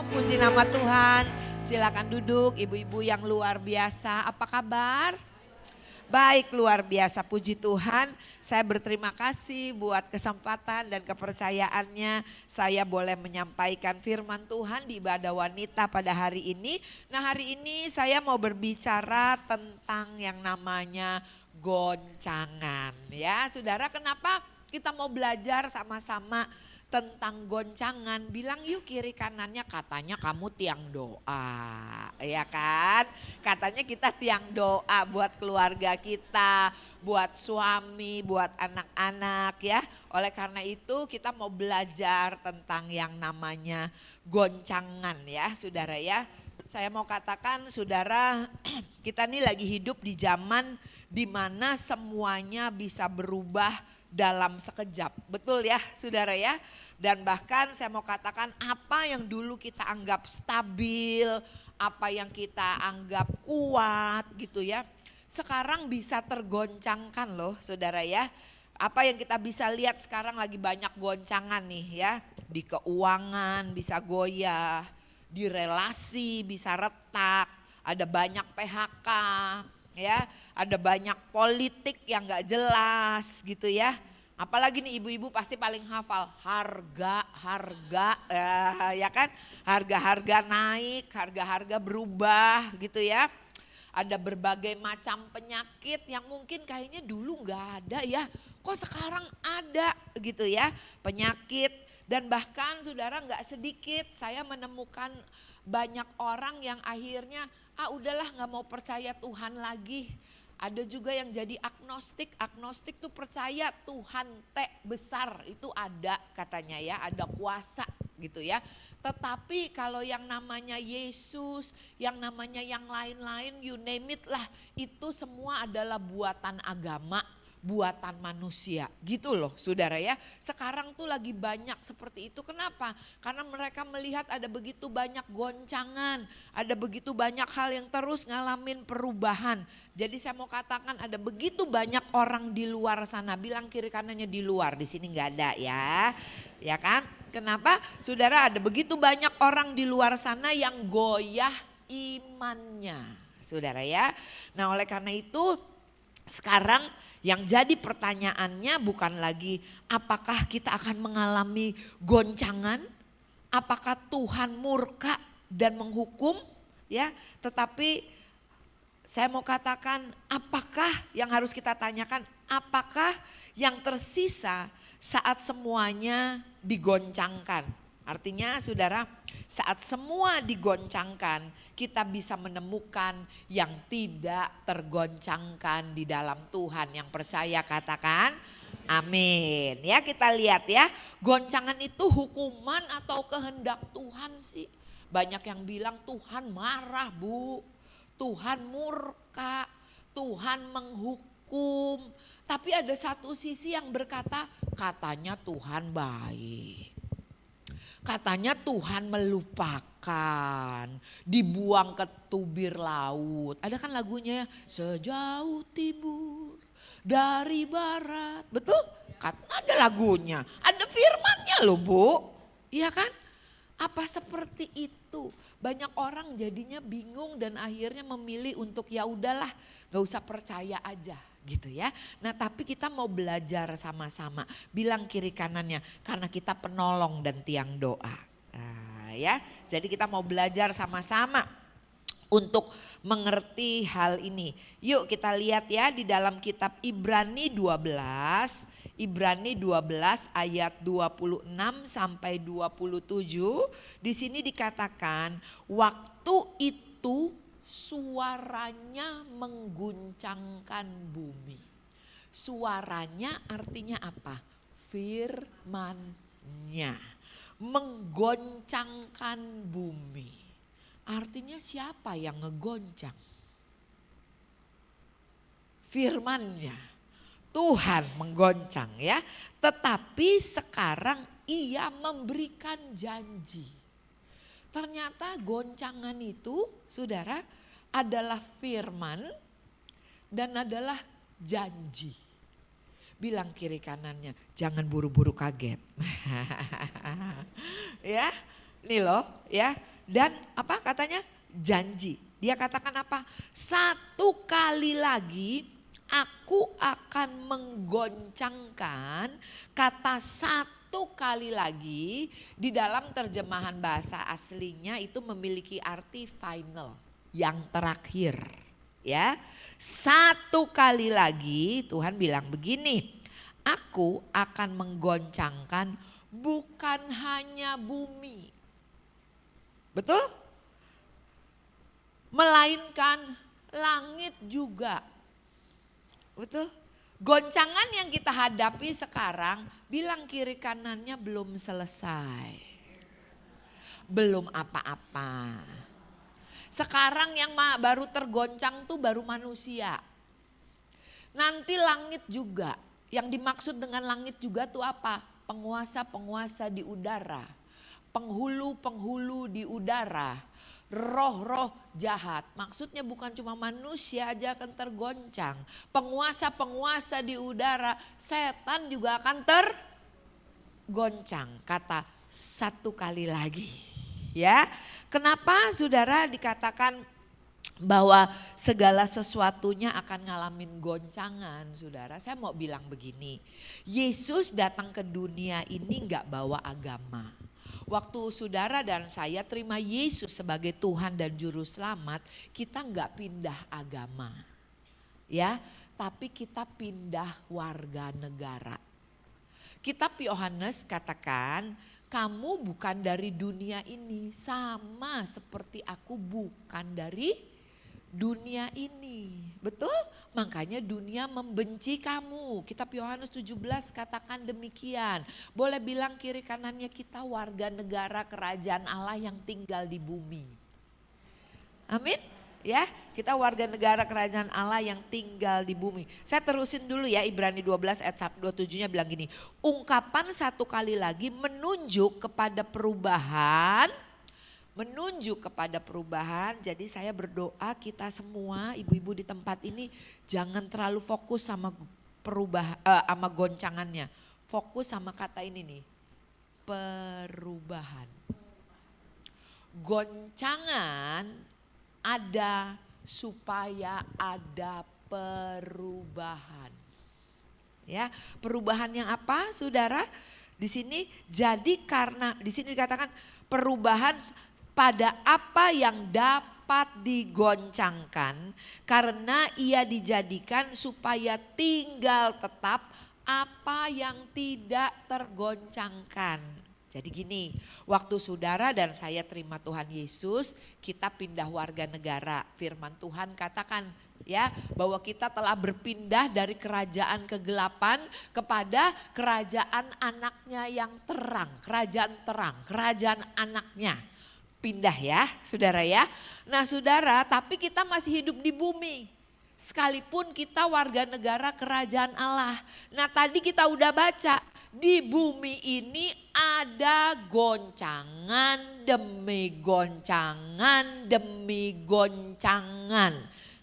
Puji nama Tuhan. Silakan duduk ibu-ibu yang luar biasa. Apa kabar? Baik, luar biasa, puji Tuhan. Saya berterima kasih buat kesempatan dan kepercayaannya saya boleh menyampaikan firman Tuhan di ibadah wanita pada hari ini. Nah, hari ini saya mau berbicara tentang yang namanya goncangan. Ya, Saudara, kenapa kita mau belajar sama-sama tentang goncangan? Bilang yuk kiri kanannya, katanya kamu tiang doa, ya kan? Katanya kita tiang doa buat keluarga kita, buat suami, buat anak-anak ya. Oleh karena itu kita mau belajar tentang yang namanya goncangan ya saudara ya. Saya mau katakan saudara, kita ini lagi hidup di zaman dimana semuanya bisa berubah dalam sekejap. Betul ya saudara ya. Dan bahkan saya mau katakan apa yang dulu kita anggap stabil, apa yang kita anggap kuat gitu ya. Sekarang bisa tergoncangkan loh saudara ya. Apa yang kita bisa lihat sekarang lagi banyak goncangan nih ya. Di keuangan bisa goyah, di relasi bisa retak, ada banyak PHK ya, ada banyak politik yang gak jelas gitu ya. Apalagi nih ibu-ibu pasti paling hafal harga ya kan, harga-harga naik, harga-harga berubah gitu ya. Ada berbagai macam penyakit yang mungkin kayaknya dulu nggak ada ya, kok sekarang ada gitu ya penyakit. Dan bahkan saudara nggak sedikit saya menemukan banyak orang yang akhirnya udahlah nggak mau percaya Tuhan lagi. Ada juga yang jadi agnostik. Agnostik tuh percaya Tuhan besar itu ada katanya ya, ada kuasa gitu ya. Tetapi kalau yang namanya Yesus, yang namanya yang lain-lain, you name it lah, itu semua adalah buatan agama, buatan manusia gitu loh saudara ya. Sekarang tuh lagi banyak seperti itu. Kenapa? Karena mereka melihat ada begitu banyak goncangan, ada begitu banyak hal yang terus ngalamin perubahan. Jadi saya mau katakan ada begitu banyak orang di luar sana. Bilang kiri kanannya di luar, di sini nggak ada ya. Ya kan? Kenapa? Saudara, ada begitu banyak orang di luar sana yang goyah imannya. Saudara ya. Nah, oleh karena itu sekarang yang jadi pertanyaannya bukan lagi apakah kita akan mengalami goncangan, apakah Tuhan murka dan menghukum ya, tetapi saya mau katakan apakah yang harus kita tanyakan, apakah yang tersisa saat semuanya digoncangkan. Artinya saudara, saat semua digoncangkan kita bisa menemukan yang tidak tergoncangkan di dalam Tuhan. Yang percaya katakan amin. Ya kita lihat ya, goncangan itu hukuman atau kehendak Tuhan sih. Banyak yang bilang Tuhan marah bu, Tuhan murka, Tuhan menghukum. Tapi ada satu sisi yang berkata katanya Tuhan baik. Katanya Tuhan melupakan, dibuang ke tubir laut. Ada kan lagunya sejauh timur dari barat. Betul? Ada lagunya, ada firmannya loh bu. Iya kan? Apa seperti itu? Banyak orang jadinya bingung dan akhirnya memilih untuk ya udahlah, gak usah percaya aja gitu ya. Nah tapi kita mau belajar sama-sama. Bilang kiri kanannya karena kita penolong dan tiang doa. Nah, ya, jadi kita mau belajar sama-sama untuk mengerti hal ini. Yuk kita lihat ya di dalam kitab Ibrani 12. Ibrani 12 ayat 26 sampai 27. Di sini dikatakan waktu itu suaranya mengguncangkan bumi. Suaranya artinya apa? Firman-Nya menggoncangkan bumi. Artinya siapa yang ngegoncang? Firman-Nya. Tuhan menggoncang ya. Tetapi sekarang ia memberikan janji. Ternyata goncangan itu saudara adalah firman dan adalah janji. Bilang kiri kanannya jangan buru-buru kaget. Ya, nih loh ya. Dan apa katanya? Janji. Dia katakan apa? Satu kali lagi aku akan menggoncangkan. Kata satu kali lagi di dalam terjemahan bahasa aslinya itu memiliki arti final, yang terakhir. Ya, satu kali lagi Tuhan bilang begini, aku akan menggoncangkan bukan hanya bumi. Betul? Melainkan langit juga. Betul? Goncangan yang kita hadapi sekarang, bilang kiri kanannya belum selesai. Belum apa-apa. Sekarang yang baru tergoncang tuh baru manusia. Nanti langit juga. Yang dimaksud dengan langit juga tuh apa? Penguasa-penguasa di udara. Penghulu-penghulu di udara. Roh-roh jahat. Maksudnya bukan cuma manusia aja akan tergoncang. Penguasa-penguasa di udara, setan juga akan tergoncang. Kata satu kali lagi. Ya, kenapa saudara dikatakan bahwa segala sesuatunya akan ngalamin goncangan, saudara? Saya mau bilang begini, Yesus datang ke dunia ini gak bawa agama. Waktu saudara dan saya terima Yesus sebagai Tuhan dan Juru Selamat, kita gak pindah agama. Ya, tapi kita pindah warga negara. Kitab Yohanes katakan, kamu bukan dari dunia ini, sama seperti aku bukan dari dunia ini. Betul? Makanya dunia membenci kamu. Kitab Yohanes 17 katakan demikian. Boleh bilang kiri kanannya, kita warga negara kerajaan Allah yang tinggal di bumi. Amin. Ya, kita warga negara kerajaan Allah yang tinggal di bumi. Saya terusin dulu ya, Ibrani 12 ayat 27-nya bilang gini. Ungkapan satu kali lagi menunjuk kepada perubahan. Menunjuk kepada perubahan. Jadi saya berdoa kita semua ibu-ibu di tempat ini jangan terlalu fokus sama sama goncangannya. Fokus sama kata ini nih, perubahan. Goncangan ada supaya ada perubahan. Ya, perubahan yang apa, saudara? Di sini jadi karena di sini dikatakan perubahan pada apa yang dapat digoncangkan karena ia dijadikan supaya tinggal tetap apa yang tidak tergoncangkan. Jadi gini, waktu saudara dan saya terima Tuhan Yesus, kita pindah warga negara. Firman Tuhan katakan ya bahwa kita telah berpindah dari kerajaan kegelapan kepada kerajaan anaknya yang terang. Kerajaan terang, kerajaan anaknya. Pindah ya saudara ya. Nah saudara, tapi kita masih hidup di bumi. Sekalipun kita warga negara kerajaan Allah. Nah tadi kita udah baca, di bumi ini ada goncangan demi goncangan demi goncangan.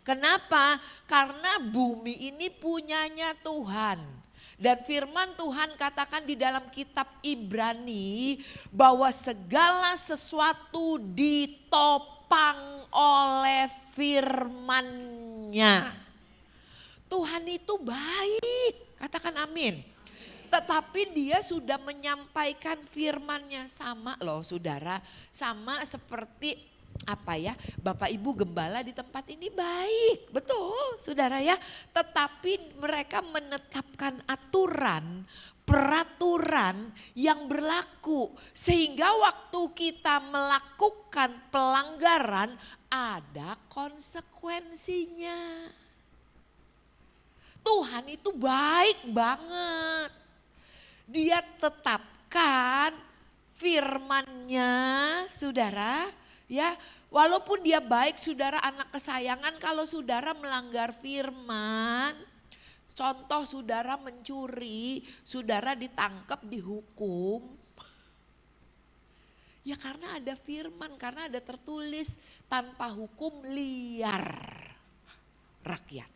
Kenapa? Karena bumi ini punyanya Tuhan. Dan firman Tuhan katakan di dalam kitab Ibrani bahwa segala sesuatu ditopang oleh firman-Nya. Tuhan itu baik, katakan amin. Tetapi dia sudah menyampaikan firman-Nya, sama loh saudara, sama seperti apa ya, Bapak Ibu gembala di tempat ini baik, betul saudara ya. Tetapi mereka menetapkan aturan, peraturan yang berlaku. Sehingga waktu kita melakukan pelanggaran ada konsekuensinya. Tuhan itu baik banget. Dia tetapkan firman-Nya, saudara. Ya, walaupun dia baik, saudara anak kesayangan, kalau saudara melanggar firman, contoh saudara mencuri, saudara ditangkap, dihukum. Ya karena ada firman, karena ada tertulis tanpa hukum liar rakyat.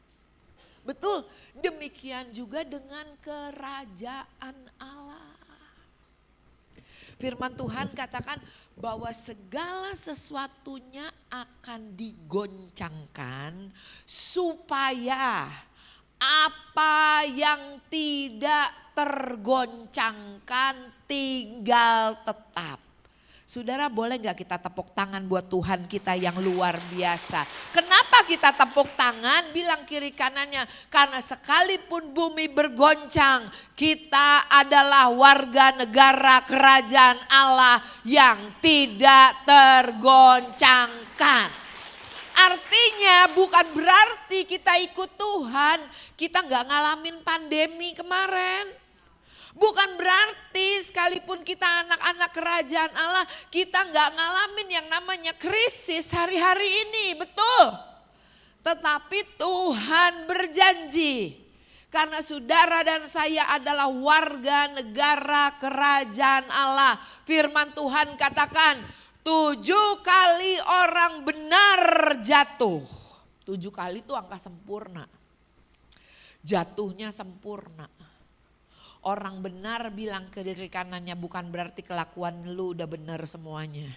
Betul, demikian juga dengan kerajaan Allah. Firman Tuhan katakan bahwa segala sesuatunya akan digoncangkan supaya apa yang tidak tergoncangkan tinggal tetap. Saudara, boleh gak kita tepuk tangan buat Tuhan kita yang luar biasa? Kenapa kita tepuk tangan? Bilang kiri kanannya, karena sekalipun bumi bergoncang, kita adalah warga negara kerajaan Allah yang tidak tergoncangkan. Artinya bukan berarti kita ikut Tuhan, kita gak ngalamin pandemi kemarin. Bukan berarti sekalipun kita anak-anak kerajaan Allah, kita gak ngalamin yang namanya krisis hari-hari ini, betul. Tetapi Tuhan berjanji, karena saudara dan saya adalah warga negara kerajaan Allah. Firman Tuhan katakan, 7 kali orang benar jatuh. 7 kali itu angka sempurna. Jatuhnya sempurna. Orang benar bilang ke diri kanannya, bukan berarti kelakuan lu udah benar semuanya.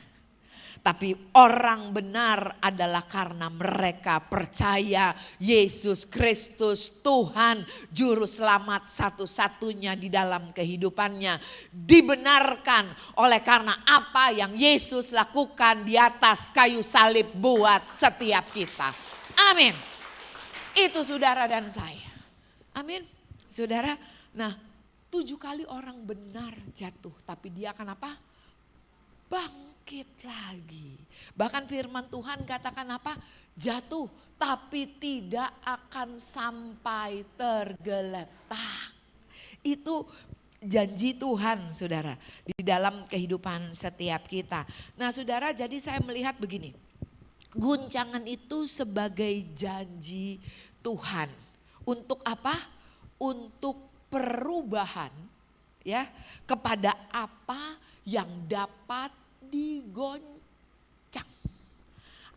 Tapi orang benar adalah karena mereka percaya Yesus Kristus Tuhan Juru Selamat satu-satunya di dalam kehidupannya. Dibenarkan oleh karena apa yang Yesus lakukan di atas kayu salib buat setiap kita. Amin. Itu saudara dan saya. Amin. Saudara, nah 7 kali orang benar jatuh, tapi dia akan apa? Bangkit lagi. Bahkan firman Tuhan katakan apa? Jatuh tapi tidak akan sampai tergeletak. Itu janji Tuhan saudara di dalam kehidupan setiap kita. Nah saudara, jadi saya melihat begini. Guncangan itu sebagai janji Tuhan. Untuk apa? Untuk perubahan ya kepada apa yang dapat digoncang.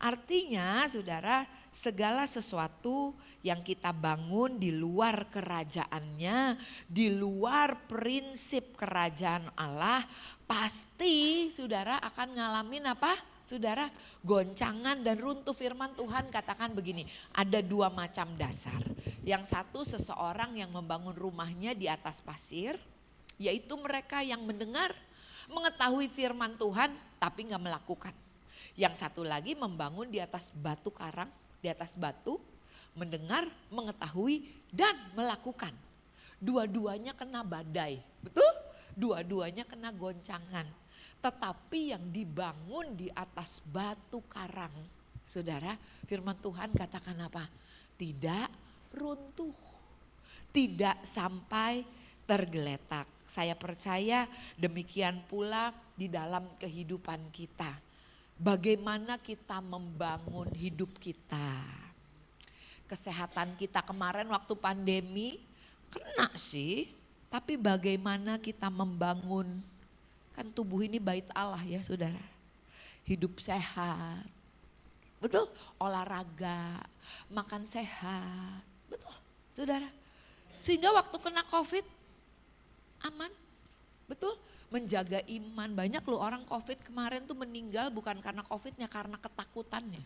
Artinya saudara, segala sesuatu yang kita bangun di luar kerajaannya, di luar prinsip kerajaan Allah, pasti saudara akan ngalamin apa? Saudara, goncangan dan runtuh. Firman Tuhan katakan begini, ada 2 macam dasar. Yang satu, seseorang yang membangun rumahnya di atas pasir, yaitu mereka yang mendengar, mengetahui firman Tuhan tapi gak melakukan. Yang satu lagi membangun di atas batu karang, di atas batu, mendengar, mengetahui dan melakukan. Dua-duanya kena badai, betul? Dua-duanya kena goncangan. Tetapi yang dibangun di atas batu karang, saudara, firman Tuhan katakan apa? Tidak runtuh, tidak sampai tergeletak. Saya percaya demikian pula di dalam kehidupan kita. Bagaimana kita membangun hidup kita. Kesehatan kita kemarin waktu pandemi kena sih, tapi bagaimana kita membangun. Kan tubuh ini bait Allah ya saudara. Hidup sehat, betul? Olahraga, makan sehat, betul saudara. Sehingga waktu kena COVID aman, betul? Menjaga iman. Banyak loh orang COVID kemarin tuh meninggal bukan karena COVID-nya, karena ketakutannya.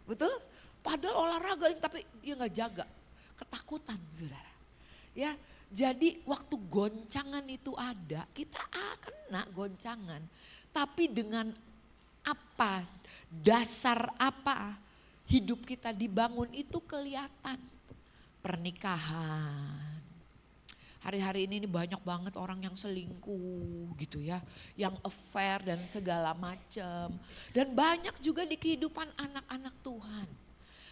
Betul? Padahal olahraga tapi dia gak jaga, ketakutan saudara. Ya. Jadi waktu goncangan itu ada, kita kena goncangan. Tapi dengan apa, dasar apa hidup kita dibangun itu kelihatan. Pernikahan. Hari-hari ini banyak banget orang yang selingkuh gitu ya. Yang affair dan segala macam. Dan banyak juga di kehidupan anak-anak Tuhan.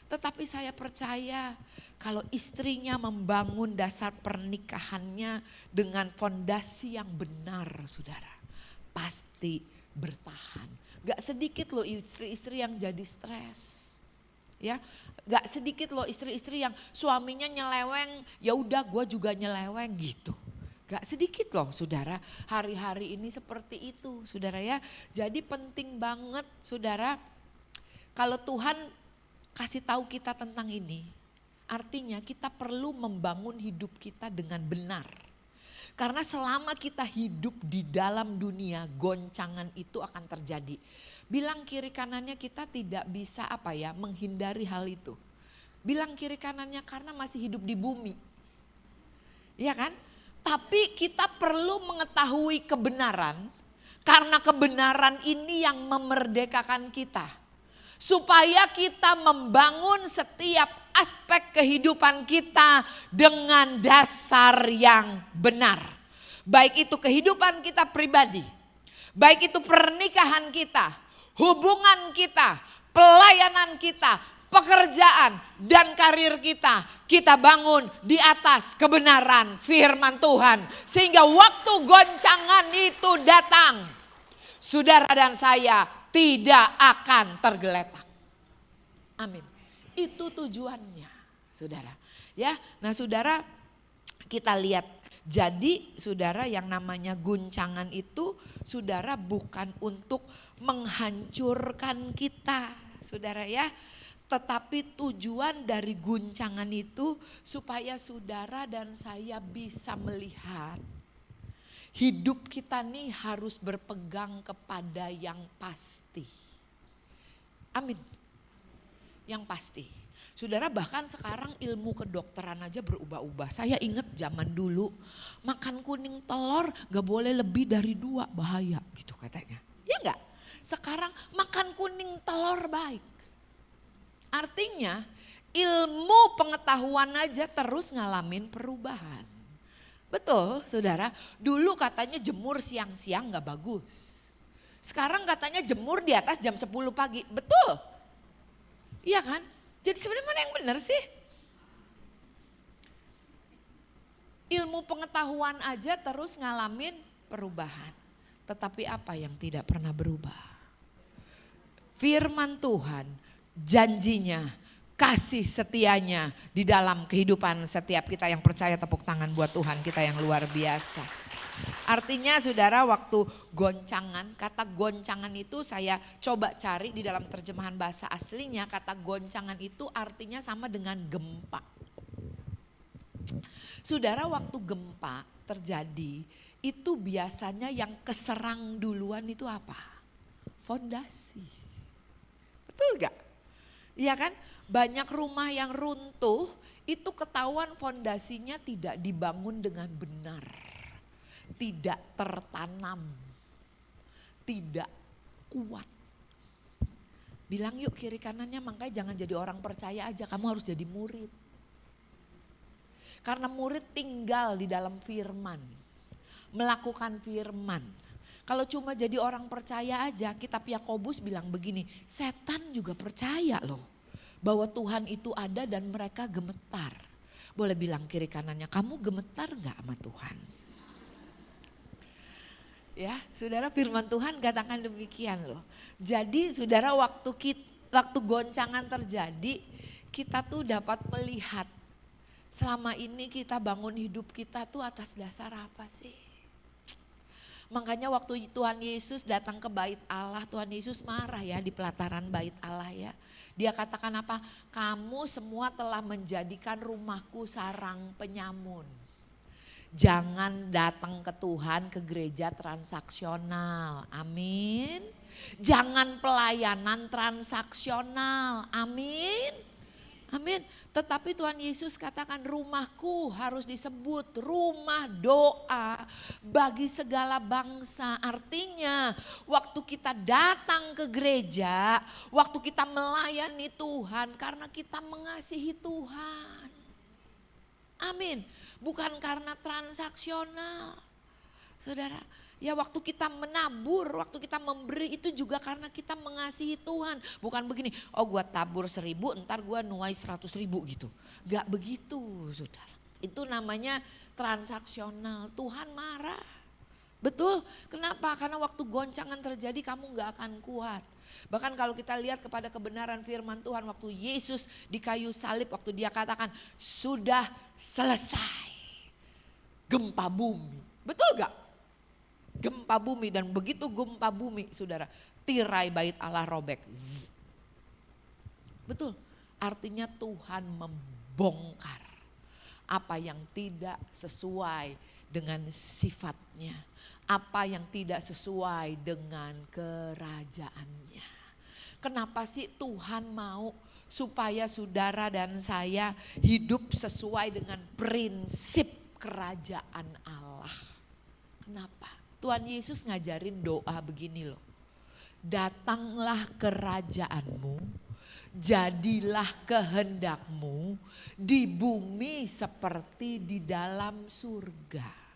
Tetapi saya percaya kalau istrinya membangun dasar pernikahannya dengan fondasi yang benar saudara, pasti bertahan. Gak sedikit loh istri-istri yang jadi stres. Ya, gak sedikit loh istri-istri yang suaminya nyeleweng, ya udah gue juga nyeleweng gitu. Gak sedikit loh saudara, hari-hari ini seperti itu saudara ya. Jadi penting banget saudara, kalau Tuhan kasih tahu kita tentang ini, artinya kita perlu membangun hidup kita dengan benar. Karena selama kita hidup di dalam dunia, goncangan itu akan terjadi. Bilang kiri kanannya kita tidak bisa menghindari hal itu. Bilang kiri kanannya karena masih hidup di bumi. Iya kan? Tapi kita perlu mengetahui kebenaran. Karena kebenaran ini yang memerdekakan kita. Supaya kita membangun setiap aspek kehidupan kita dengan dasar yang benar. Baik itu kehidupan kita pribadi. Baik itu pernikahan kita, hubungan kita, pelayanan kita, pekerjaan dan karir kita. Kita bangun di atas kebenaran firman Tuhan. Sehingga waktu goncangan itu datang, saudara dan saya tidak akan tergeletak. Amin. Itu tujuannya, saudara. Ya, nah saudara, kita lihat. Jadi saudara, yang namanya guncangan itu saudara bukan untuk menghancurkan kita, saudara ya. Tetapi tujuan dari guncangan itu supaya saudara dan saya bisa melihat hidup kita nih harus berpegang kepada yang pasti. Amin. Yang pasti. Saudara, bahkan sekarang ilmu kedokteran aja berubah-ubah. Saya ingat zaman dulu makan kuning telur gak boleh lebih dari 2, bahaya gitu katanya. Ya enggak? Sekarang makan kuning telur baik. Artinya ilmu pengetahuan aja terus ngalamin perubahan. Betul saudara, dulu katanya jemur siang-siang gak bagus. Sekarang katanya jemur di atas jam 10 pagi, betul? Iya kan? Jadi sebenarnya mana yang benar sih? Ilmu pengetahuan aja terus ngalamin perubahan. Tetapi apa yang tidak pernah berubah? Firman Tuhan, janjinya, kasih setianya di dalam kehidupan setiap kita yang percaya. Tepuk tangan buat Tuhan kita yang luar biasa. Artinya saudara, waktu goncangan, kata goncangan itu saya coba cari di dalam terjemahan bahasa aslinya. Kata goncangan itu artinya sama dengan gempa. Saudara, waktu gempa terjadi itu biasanya yang keserang duluan itu apa? Fondasi. Betul gak? Iya kan? Banyak rumah yang runtuh itu ketahuan fondasinya tidak dibangun dengan benar. Tidak tertanam, tidak kuat. Bilang yuk kiri kanannya, makanya jangan jadi orang percaya aja, kamu harus jadi murid. Karena murid tinggal di dalam firman, melakukan firman. Kalau cuma jadi orang percaya aja, kitab Yakobus bilang begini, setan juga percaya loh bahwa Tuhan itu ada dan mereka gemetar. Boleh bilang kiri kanannya, kamu gemetar gak sama Tuhan? Ya, saudara, firman Tuhan katakan demikian loh. Jadi saudara, waktu goncangan terjadi, kita tuh dapat melihat selama ini kita bangun hidup kita tuh atas dasar apa sih? Makanya waktu Tuhan Yesus datang ke bait Allah, Tuhan Yesus marah ya di pelataran bait Allah ya. Dia katakan apa? Kamu semua telah menjadikan rumahku sarang penyamun. Jangan datang ke Tuhan, ke gereja transaksional, amin. Jangan pelayanan transaksional, amin. Amin. Tetapi Tuhan Yesus katakan rumahku harus disebut rumah doa bagi segala bangsa. Artinya waktu kita datang ke gereja, waktu kita melayani Tuhan karena kita mengasihi Tuhan. Amin. Bukan karena transaksional. Saudara, ya waktu kita menabur, waktu kita memberi itu juga karena kita mengasihi Tuhan. Bukan begini, oh gua tabur 1.000 ntar gua nuai 100.000 gitu. Gak begitu saudara. Itu namanya transaksional, Tuhan marah. Betul, kenapa? Karena waktu goncangan terjadi kamu gak akan kuat. Bahkan kalau kita lihat kepada kebenaran firman Tuhan waktu Yesus di kayu salib, waktu dia katakan sudah selesai. Gempa bumi, betul gak? Gempa bumi, dan begitu gempa bumi saudara, tirai bait Allah robek. Zzz. Betul, artinya Tuhan membongkar apa yang tidak sesuai dengan sifatnya. Apa yang tidak sesuai dengan kerajaannya. Kenapa sih Tuhan mau supaya saudara dan saya hidup sesuai dengan prinsip kerajaan Allah? Kenapa? Tuhan Yesus ngajarin doa begini loh. Datanglah kerajaanmu, jadilah kehendakmu di bumi seperti di dalam surga.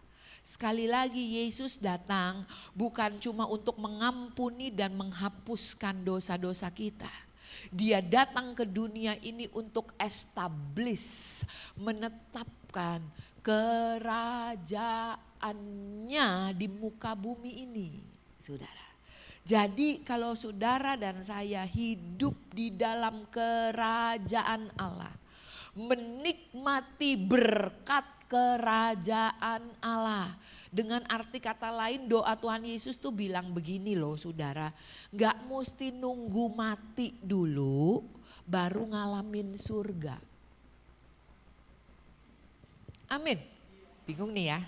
Sekali lagi Yesus datang bukan cuma untuk mengampuni dan menghapuskan dosa-dosa kita. Dia datang ke dunia ini untuk establish, menetapkan kerajaannya di muka bumi ini, saudara. Jadi kalau saudara dan saya hidup di dalam kerajaan Allah, menikmati berkat kerajaan Allah. Dengan arti kata lain doa Tuhan Yesus tuh bilang begini loh saudara. Gak mesti nunggu mati dulu baru ngalamin surga. Amin. Bingung nih ya.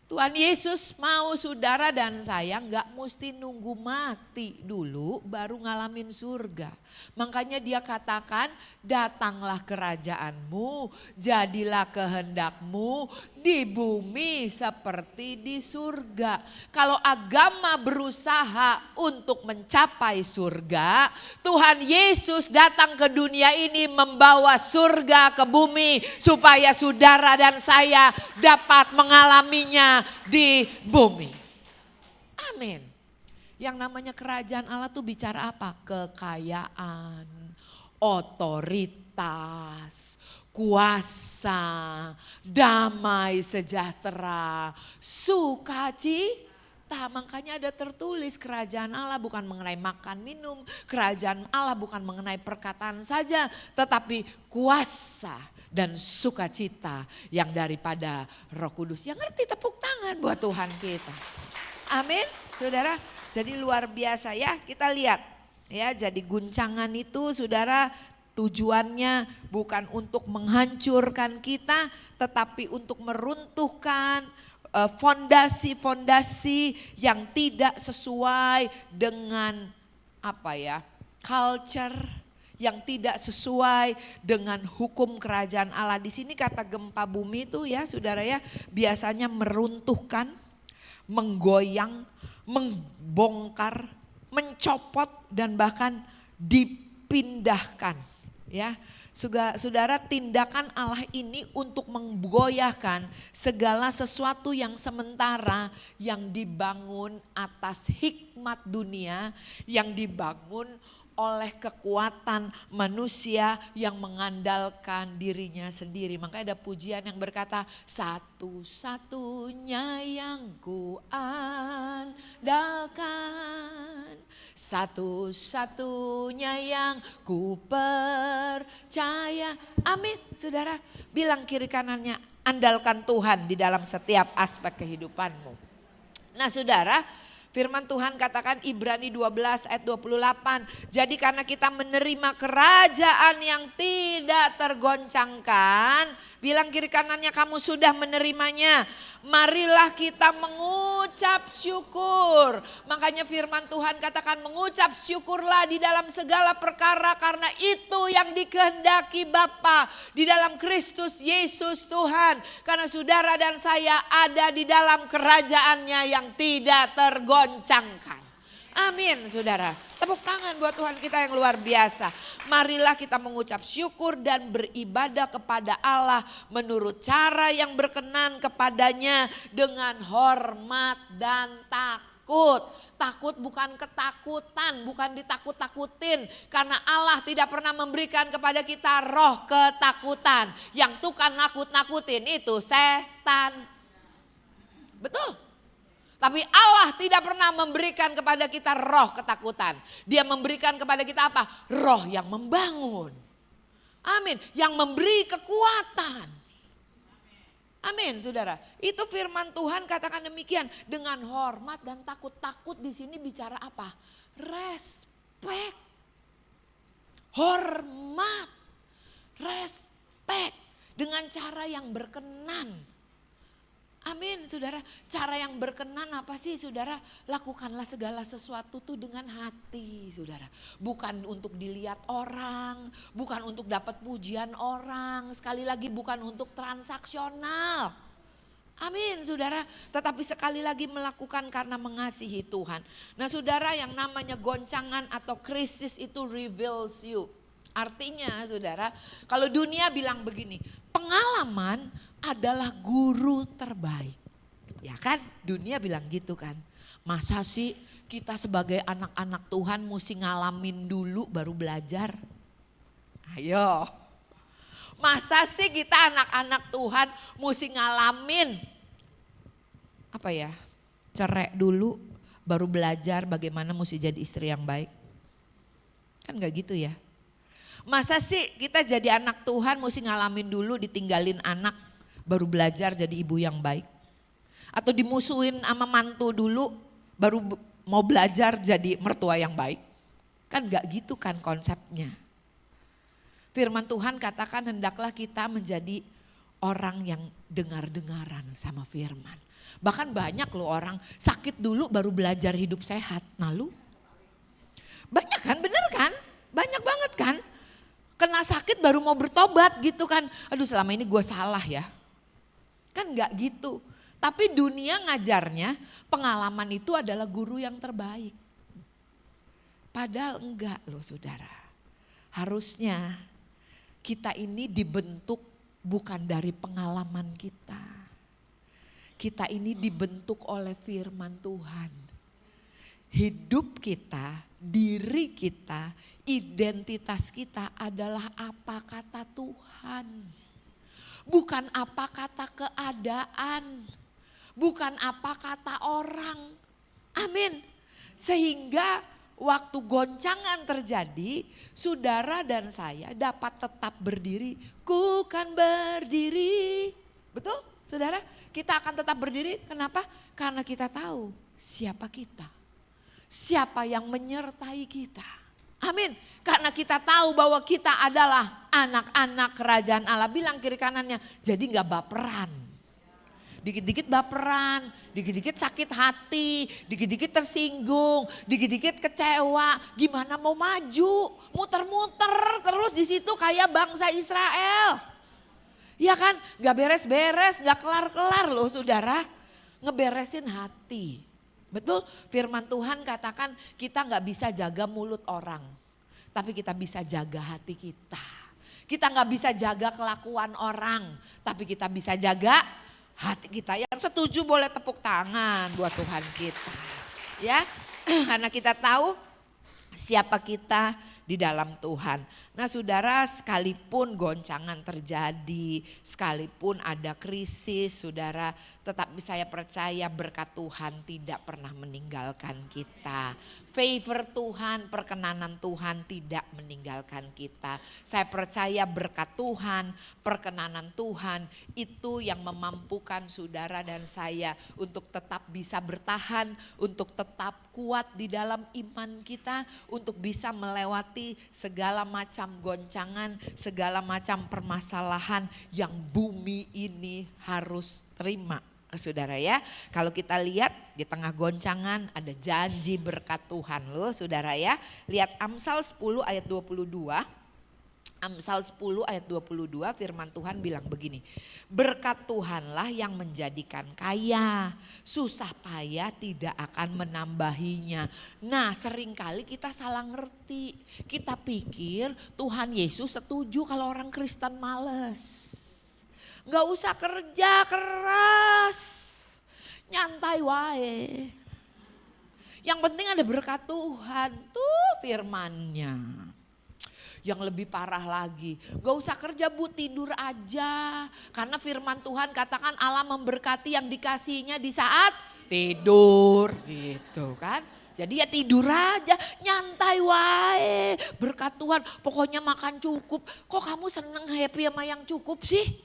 Tuhan Yesus mau saudara dan saya gak mesti nunggu mati dulu baru ngalamin surga. Makanya dia katakan datanglah kerajaanmu, jadilah kehendakmu di bumi seperti di surga. Kalau agama berusaha untuk mencapai surga, Tuhan Yesus datang ke dunia ini membawa surga ke bumi supaya saudara dan saya dapat mengalaminya di bumi. Amin. Yang namanya kerajaan Allah tuh bicara apa? Kekayaan, otoritas, kuasa, damai sejahtera, sukacita. Makanya ada tertulis kerajaan Allah bukan mengenai makan minum. Kerajaan Allah bukan mengenai perkataan saja. Tetapi kuasa dan sukacita yang daripada Roh Kudus. Yang ngerti tepuk tangan buat Tuhan kita. Amin saudara. Jadi luar biasa ya, kita lihat ya, jadi guncangan itu saudara tujuannya bukan untuk menghancurkan kita tetapi untuk meruntuhkan fondasi-fondasi yang tidak sesuai dengan culture, yang tidak sesuai dengan hukum kerajaan Allah. Di sini kata gempa bumi itu ya saudara ya, biasanya meruntuhkan, menggoyang, membongkar, mencopot dan bahkan dipindahkan. Ya, saudara, tindakan Allah ini untuk menggoyahkan segala sesuatu yang sementara yang dibangun atas hikmat dunia, yang dibangun oleh kekuatan manusia yang mengandalkan dirinya sendiri. Makanya ada pujian yang berkata, satu-satunya yang kuandalkan, satu-satunya yang ku percaya. Amin saudara, bilang kiri kanannya, andalkan Tuhan di dalam setiap aspek kehidupanmu. Nah saudara, firman Tuhan katakan Ibrani 12 ayat 28. Jadi karena kita menerima kerajaan yang tidak tergoncangkan. Bilang kiri kanannya, kamu sudah menerimanya. Marilah kita mengucap syukur. Makanya firman Tuhan katakan mengucap syukurlah di dalam segala perkara. Karena itu yang dikehendaki Bapa di dalam Kristus Yesus Tuhan. Karena saudara dan saya ada di dalam kerajaannya yang tidak tergoncangkan. Amin saudara. Tepuk tangan buat Tuhan kita yang luar biasa. Marilah kita mengucap syukur dan beribadah kepada Allah menurut cara yang berkenan kepadanya dengan hormat dan takut. Takut bukan ketakutan, bukan ditakut-takutin. Karena Allah tidak pernah memberikan kepada kita roh ketakutan. Yang tukang nakut-nakutin itu setan. Betul. Tapi Allah tidak pernah memberikan kepada kita roh ketakutan. Dia memberikan kepada kita apa? Roh yang membangun. Amin. Yang memberi kekuatan. Amin saudara. Itu firman Tuhan katakan demikian. Dengan hormat dan takut. Takut di sini bicara apa? Respect. Hormat. Respect. Dengan cara yang berkenan. Amin, saudara. Cara yang berkenan apa sih, saudara? Lakukanlah segala sesuatu tuh dengan hati, saudara. Bukan untuk dilihat orang, bukan untuk dapat pujian orang. Sekali lagi bukan untuk transaksional. Amin, saudara. Tetapi sekali lagi melakukan karena mengasihi Tuhan. Nah, saudara, yang namanya goncangan atau krisis itu reveals you. Artinya, saudara, kalau dunia bilang begini, pengalaman adalah guru terbaik. Ya kan, dunia bilang gitu kan. Masa sih kita sebagai anak-anak Tuhan mesti ngalamin dulu baru belajar? Ayo. Masa sih kita anak-anak Tuhan mesti ngalamin apa ya? Cerai dulu baru belajar bagaimana mesti jadi istri yang baik? Kan gak gitu ya. Masa sih kita jadi anak Tuhan mesti ngalamin dulu ditinggalin anak baru belajar jadi ibu yang baik? Atau dimusuhin sama mantu dulu baru mau belajar jadi mertua yang baik? Kan gak gitu kan konsepnya. Firman Tuhan katakan hendaklah kita menjadi orang yang dengar-dengaran sama firman. Bahkan banyak loh orang sakit dulu baru belajar hidup sehat. Nah lu? Banyak kan, bener kan? Banyak banget kan? Kena sakit baru mau bertobat gitu kan. Aduh selama ini gue salah ya. Kan gak gitu. Tapi dunia ngajarnya pengalaman itu adalah guru yang terbaik. Padahal enggak loh saudara. Harusnya kita ini dibentuk bukan dari pengalaman kita. Kita ini dibentuk oleh firman Tuhan. Hidup kita, diri kita, identitas kita adalah apa kata Tuhan. Bukan apa kata keadaan. Bukan apa kata orang. Amin. Sehingga waktu goncangan terjadi, saudara dan saya dapat tetap berdiri. Ku kan berdiri. Betul saudara? Kita akan tetap berdiri. Kenapa? Karena kita tahu siapa kita. Siapa yang menyertai kita. Amin. Karena kita tahu bahwa kita adalah anak-anak kerajaan Allah. Bilang kiri kanannya, jadi gak baperan. Dikit-dikit baperan, dikit-dikit sakit hati, dikit-dikit tersinggung, dikit-dikit kecewa. Gimana mau maju? Muter-muter terus di situ kayak bangsa Israel. Ya kan? Gak beres-beres, gak kelar-kelar loh saudara. Ngeberesin hati. Betul, firman Tuhan katakan kita gak bisa jaga mulut orang. Tapi kita bisa jaga hati kita. Kita gak bisa jaga kelakuan orang. Tapi kita bisa jaga hati kita. Yang setuju boleh tepuk tangan buat Tuhan kita. Ya, karena kita tahu siapa kita di dalam Tuhan. Nah saudara, sekalipun goncangan terjadi, sekalipun ada krisis saudara, tetapi saya percaya berkat Tuhan tidak pernah meninggalkan kita. Favor Tuhan, perkenanan Tuhan tidak meninggalkan kita. Saya percaya berkat Tuhan, perkenanan Tuhan itu yang memampukan saudara dan saya untuk tetap bisa bertahan, untuk tetap kuat di dalam iman kita, untuk bisa melewati segala macam goncangan, segala macam permasalahan yang bumi ini harus terima. Saudara ya, kalau kita lihat di tengah goncangan ada janji berkat Tuhan loh saudara ya. Lihat Amsal 10 ayat 22. Amsal 10 ayat 22 firman Tuhan bilang begini. Berkat Tuhanlah yang menjadikan kaya, susah payah tidak akan menambahinya. Nah seringkali kita salah ngerti. Kita pikir Tuhan Yesus setuju kalau orang Kristen males. Gak usah kerja keras, nyantai wae. Yang penting ada berkat Tuhan, tuh firmannya. Yang lebih parah lagi, gak usah kerja bu, tidur aja. Karena firman Tuhan katakan Allah memberkati yang dikasihinya di saat tidur gitu kan. Jadi ya tidur aja, nyantai wae, berkat Tuhan. Pokoknya makan cukup, kok kamu seneng happy sama yang cukup sih?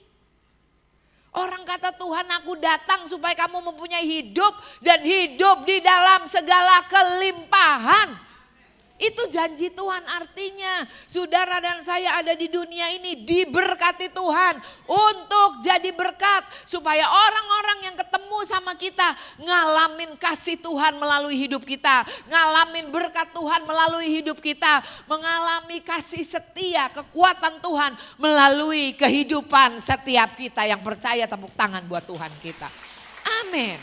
Orang kata Tuhan aku datang supaya kamu mempunyai hidup dan hidup di dalam segala kelimpahan. Itu janji Tuhan, artinya saudara dan saya ada di dunia ini diberkati Tuhan untuk jadi berkat. Supaya orang-orang yang ketemu sama kita ngalamin kasih Tuhan melalui hidup kita. Ngalamin berkat Tuhan melalui hidup kita. Mengalami kasih setia, kekuatan Tuhan melalui kehidupan setiap kita yang percaya. Tepuk tangan buat Tuhan kita. Amin.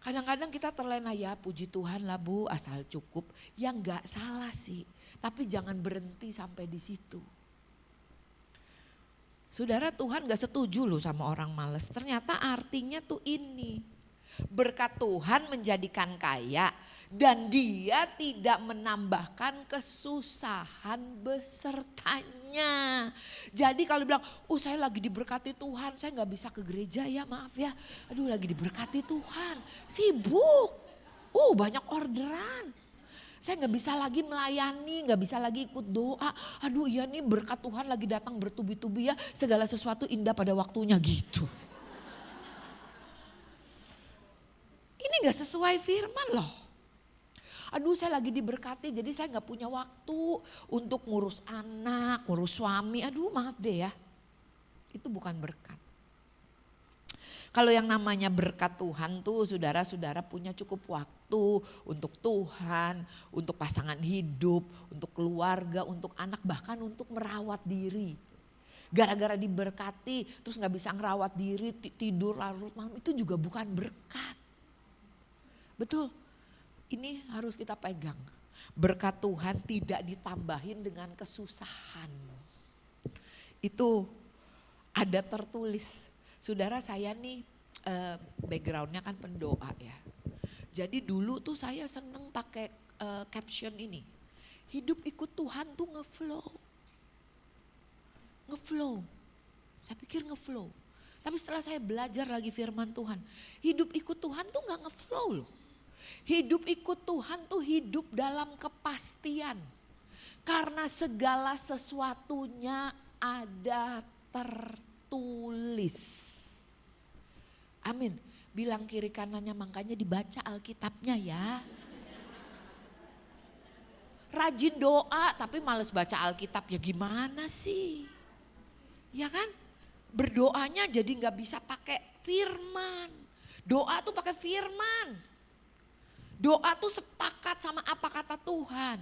Kadang-kadang kita terlena, ya puji Tuhan lah Bu, asal cukup. Ya enggak salah sih, tapi jangan berhenti sampai di situ. Saudara, Tuhan gak setuju loh sama orang malas. Ternyata artinya tuh ini. Berkat Tuhan menjadikan kaya dan dia tidak menambahkan kesusahan besertanya. Jadi kalau bilang, saya lagi diberkati Tuhan, saya gak bisa ke gereja ya, maaf ya. Aduh, lagi diberkati Tuhan, sibuk. Banyak orderan. Saya gak bisa lagi melayani, gak bisa lagi ikut doa. Aduh iya nih berkat Tuhan lagi datang bertubi-tubi ya, segala sesuatu indah pada waktunya gitu. Ini gak sesuai firman loh. Aduh saya lagi diberkati jadi saya gak punya waktu untuk ngurus anak, ngurus suami. Aduh maaf deh ya, itu bukan berkat. Kalau yang namanya berkat Tuhan tuh saudara-saudara punya cukup waktu untuk Tuhan, untuk pasangan hidup, untuk keluarga, untuk anak, bahkan untuk merawat diri. Gara-gara diberkati terus gak bisa ngerawat diri, tidur larut malam, itu juga bukan berkat. Betul, ini harus kita pegang. Berkat Tuhan tidak ditambahin dengan kesusahan. Itu ada tertulis. Saudara saya nih backgroundnya kan pendoa ya. Jadi dulu tuh saya seneng pakai caption ini. Hidup ikut Tuhan tuh ngeflow. Ngeflow. Saya pikir ngeflow. Tapi setelah saya belajar lagi firman Tuhan. Hidup ikut Tuhan tuh gak ngeflow loh. Hidup ikut Tuhan tuh hidup dalam kepastian. Karena segala sesuatunya ada tertulis. Amin. Bilang kiri kanannya, makanya dibaca Alkitabnya ya. Rajin doa tapi males baca Alkitab, ya gimana sih? Ya kan? Berdoanya jadi gak bisa pakai firman. Doa tuh pakai firman. Doa tuh sepakat sama apa kata Tuhan.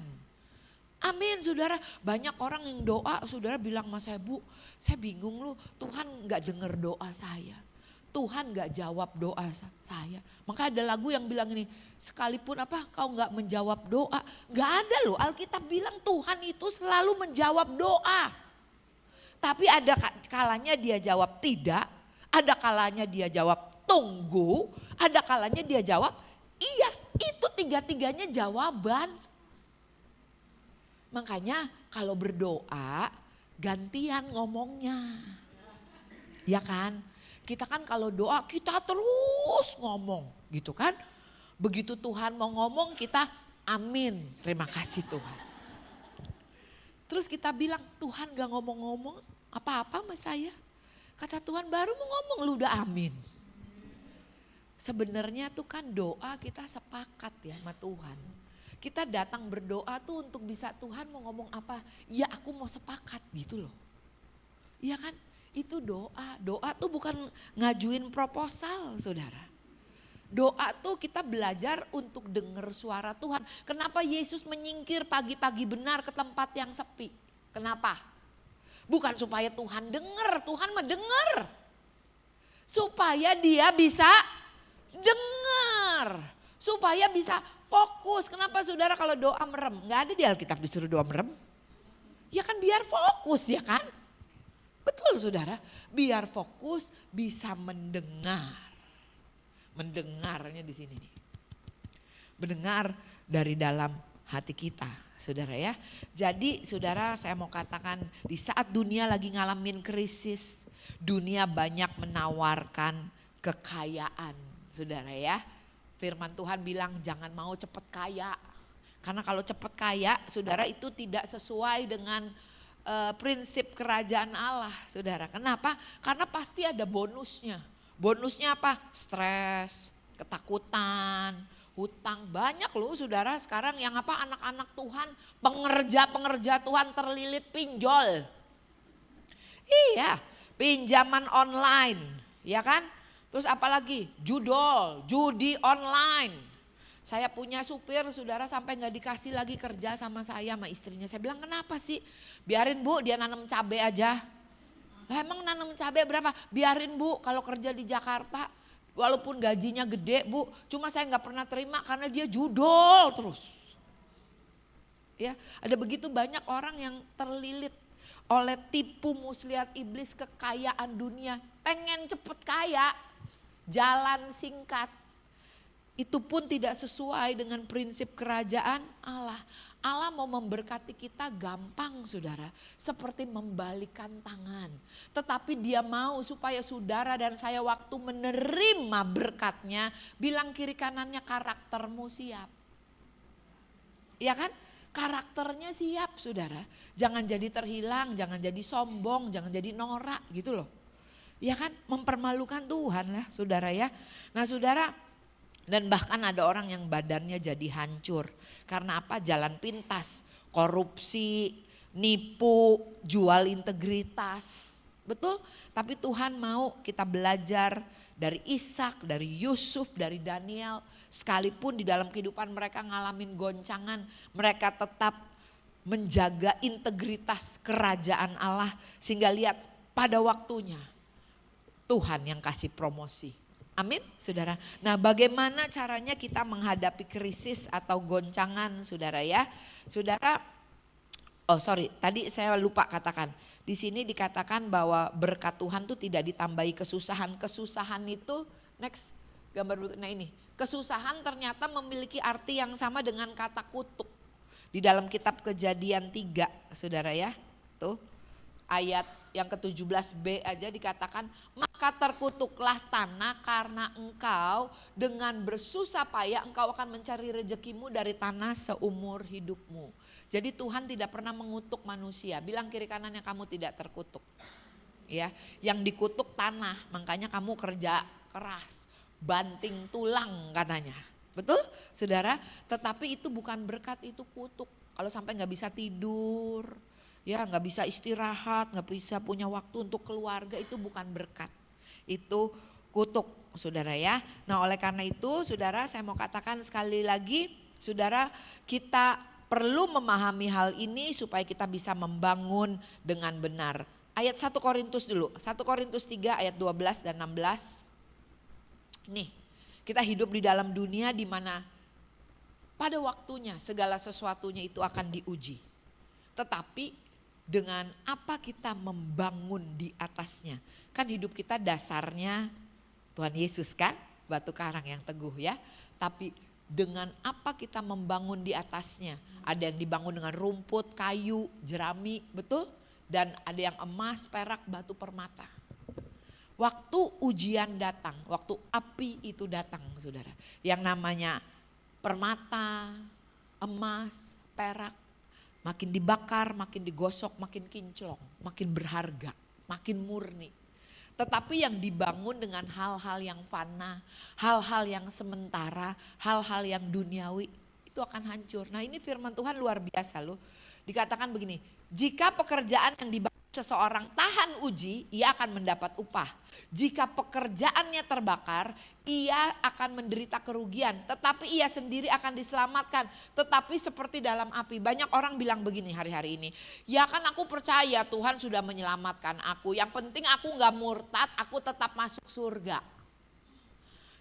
Amin saudara. Banyak orang yang doa, saudara bilang sama saya, Bu saya bingung loh, Tuhan gak denger doa saya. Tuhan gak jawab doa saya. Maka ada lagu yang bilang ini, sekalipun kau gak menjawab doa. Gak ada loh, Alkitab bilang Tuhan itu selalu menjawab doa. Tapi ada kalanya dia jawab tidak, ada kalanya dia jawab tunggu, ada kalanya dia jawab iya. Itu tiga-tiganya jawaban. Makanya kalau berdoa gantian ngomongnya. Ya kan? Kita kan kalau doa kita terus ngomong gitu kan. Begitu Tuhan mau ngomong kita amin, terima kasih Tuhan. Terus kita bilang Tuhan gak ngomong-ngomong apa-apa sama saya. Kata Tuhan baru mau ngomong lu udah amin. Sebenarnya tuh kan doa kita sepakat ya sama Tuhan. Kita datang berdoa tuh untuk bisa Tuhan mau ngomong apa. Ya aku mau sepakat gitu loh. Iya kan? Itu doa. Doa tuh bukan ngajuin proposal saudara. Doa tuh kita belajar untuk dengar suara Tuhan. Kenapa Yesus menyingkir pagi-pagi benar ke tempat yang sepi? Kenapa? Bukan supaya Tuhan dengar. Tuhan mah dengar. Supaya dia bisa dengar, supaya bisa fokus. Kenapa saudara kalau doa merem? Gak ada di Alkitab disuruh doa merem. Ya kan biar fokus ya kan. Betul saudara, biar fokus bisa mendengar. Mendengarnya di sini nih. Mendengar dari dalam hati kita saudara ya. Jadi saudara saya mau katakan di saat dunia lagi ngalamin krisis. Dunia banyak menawarkan kekayaan. Saudara ya, firman Tuhan bilang jangan mau cepat kaya. Karena kalau cepat kaya, saudara itu tidak sesuai dengan prinsip kerajaan Allah. Saudara, kenapa? Karena pasti ada bonusnya. Bonusnya apa? Stres, ketakutan, hutang. Banyak loh saudara sekarang yang apa, anak-anak Tuhan, pengerja-pengerja Tuhan terlilit pinjol. Iya, pinjaman online, ya kan? Terus apalagi judol, judi online. Saya punya supir saudara sampai gak dikasih lagi kerja sama saya sama istrinya. Saya bilang kenapa sih? Biarin bu dia nanam cabai aja. Lah emang nanam cabai berapa? Biarin bu kalau kerja di Jakarta. Walaupun gajinya gede bu. Cuma saya gak pernah terima karena dia judol terus. Ya, ada begitu banyak orang yang terlilit oleh tipu muslihat iblis kekayaan dunia. Pengen cepet kaya, jalan singkat. Itu pun tidak sesuai dengan prinsip kerajaan Allah. Allah mau memberkati kita gampang saudara. Seperti membalikan tangan. Tetapi dia mau supaya saudara dan saya waktu menerima berkatnya. Bilang kiri kanannya karaktermu siap. Iya kan? Karakternya siap saudara. Jangan jadi terhilang, jangan jadi sombong, jangan jadi norak gitu loh. Ya kan, mempermalukan Tuhan lah saudara ya. Nah saudara, dan bahkan ada orang yang badannya jadi hancur. Karena apa? Jalan pintas, korupsi, nipu, jual integritas. Betul? Tapi Tuhan mau kita belajar dari Ishak, dari Yusuf, dari Daniel. Sekalipun di dalam kehidupan mereka ngalamin goncangan, mereka tetap menjaga integritas kerajaan Allah. Sehingga lihat pada waktunya Tuhan yang kasih promosi. Amin saudara. Nah bagaimana caranya kita menghadapi krisis atau goncangan saudara ya. Saudara, tadi saya lupa katakan. Di sini dikatakan bahwa berkat Tuhan itu tidak ditambahi kesusahan. Kesusahan itu, next gambar berikutnya ini. Kesusahan ternyata memiliki arti yang sama dengan kata kutuk. Di dalam kitab Kejadian 3 saudara ya. Tuh ayat yang ke-17b aja dikatakan, maka terkutuklah tanah karena engkau dengan bersusah payah engkau akan mencari rezekimu dari tanah seumur hidupmu. Jadi Tuhan tidak pernah mengutuk manusia. Bilang kiri kanannya kamu tidak terkutuk. Ya, yang dikutuk tanah, makanya kamu kerja keras, banting tulang katanya. Betul saudara? Tetapi itu bukan berkat, itu kutuk. Kalau sampai gak bisa tidur, ya nggak bisa istirahat, nggak bisa punya waktu untuk keluarga, itu bukan berkat. Itu kutuk saudara ya. Nah oleh karena itu saudara saya mau katakan sekali lagi saudara, kita perlu memahami hal ini supaya kita bisa membangun dengan benar. Ayat 1 Korintus dulu, 1 Korintus 3 ayat 12 dan 16. Nih kita hidup di dalam dunia di mana pada waktunya segala sesuatunya itu akan diuji. Tetapi dengan apa kita membangun di atasnya. Kan hidup kita dasarnya Tuhan Yesus kan, batu karang yang teguh ya. Tapi dengan apa kita membangun di atasnya. Ada yang dibangun dengan rumput, kayu, jerami, betul? Dan ada yang emas, perak, batu permata. Waktu ujian datang, waktu api itu datang saudara. Yang namanya permata, emas, perak, makin dibakar, makin digosok, makin kinclong, makin berharga, makin murni. Tetapi yang dibangun dengan hal-hal yang fana, hal-hal yang sementara, hal-hal yang duniawi, itu akan hancur. Nah ini firman Tuhan luar biasa loh. Dikatakan begini, jika pekerjaan yang dibangun seseorang tahan uji, ia akan mendapat upah. Jika pekerjaannya terbakar, ia akan menderita kerugian. Tetapi ia sendiri akan diselamatkan. Tetapi seperti dalam api. Banyak orang bilang begini hari-hari ini. Ya kan aku percaya Tuhan sudah menyelamatkan aku. Yang penting aku gak murtad, aku tetap masuk surga.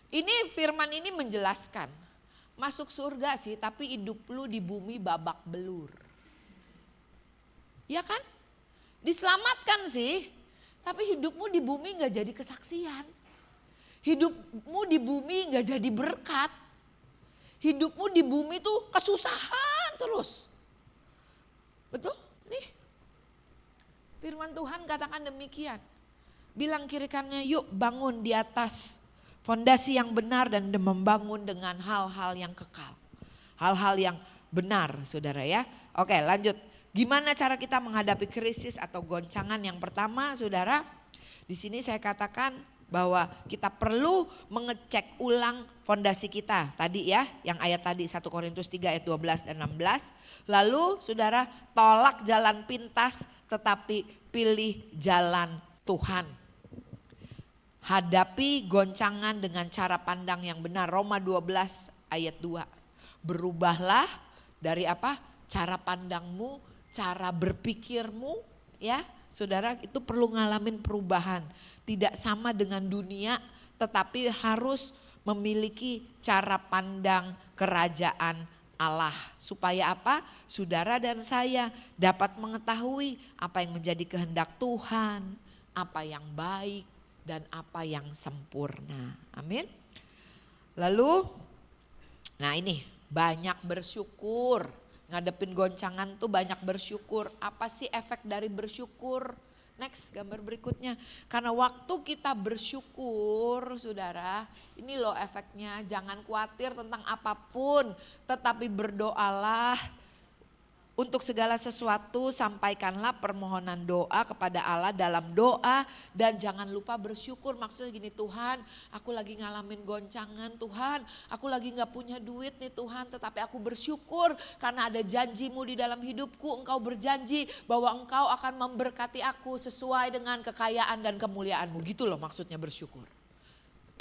Ini firman ini menjelaskan. Masuk surga sih, tapi hidup lu di bumi babak belur. Ya kan? Diselamatkan sih, tapi hidupmu di bumi gak jadi kesaksian. Hidupmu di bumi gak jadi berkat. Hidupmu di bumi tuh kesusahan terus. Betul? Nih, firman Tuhan katakan demikian. Bilang kiri kanannya, yuk bangun di atas fondasi yang benar dan membangun dengan hal-hal yang kekal. Hal-hal yang benar saudara ya. Oke lanjut. Gimana cara kita menghadapi krisis atau goncangan? Yang pertama saudara, di sini saya katakan bahwa kita perlu mengecek ulang fondasi kita. Tadi ya, yang ayat tadi 1 Korintus 3 ayat 12 dan 16. Lalu saudara, tolak jalan pintas tetapi pilih jalan Tuhan. Hadapi goncangan dengan cara pandang yang benar. Roma 12 ayat 2. Berubahlah dari apa? Cara pandangmu, cara berpikirmu, ya. Saudara, itu perlu ngalamin perubahan. Tidak sama dengan dunia, tetapi harus memiliki cara pandang kerajaan Allah. Supaya apa? Saudara dan saya dapat mengetahui apa yang menjadi kehendak Tuhan, apa yang baik dan apa yang sempurna. Amin. Lalu, nah ini banyak bersyukur. Ngadepin goncangan tuh banyak bersyukur. Apa sih efek dari bersyukur? Next, gambar berikutnya. Karena waktu kita bersyukur, saudara, ini loh efeknya. Jangan khawatir tentang apapun, tetapi berdoalah. Untuk segala sesuatu sampaikanlah permohonan doa kepada Allah dalam doa dan jangan lupa bersyukur. Maksudnya gini, Tuhan aku lagi ngalamin goncangan, Tuhan aku lagi gak punya duit nih Tuhan, tetapi aku bersyukur karena ada janjimu di dalam hidupku. Engkau berjanji bahwa engkau akan memberkati aku sesuai dengan kekayaan dan kemuliaanmu. Gitu loh maksudnya bersyukur.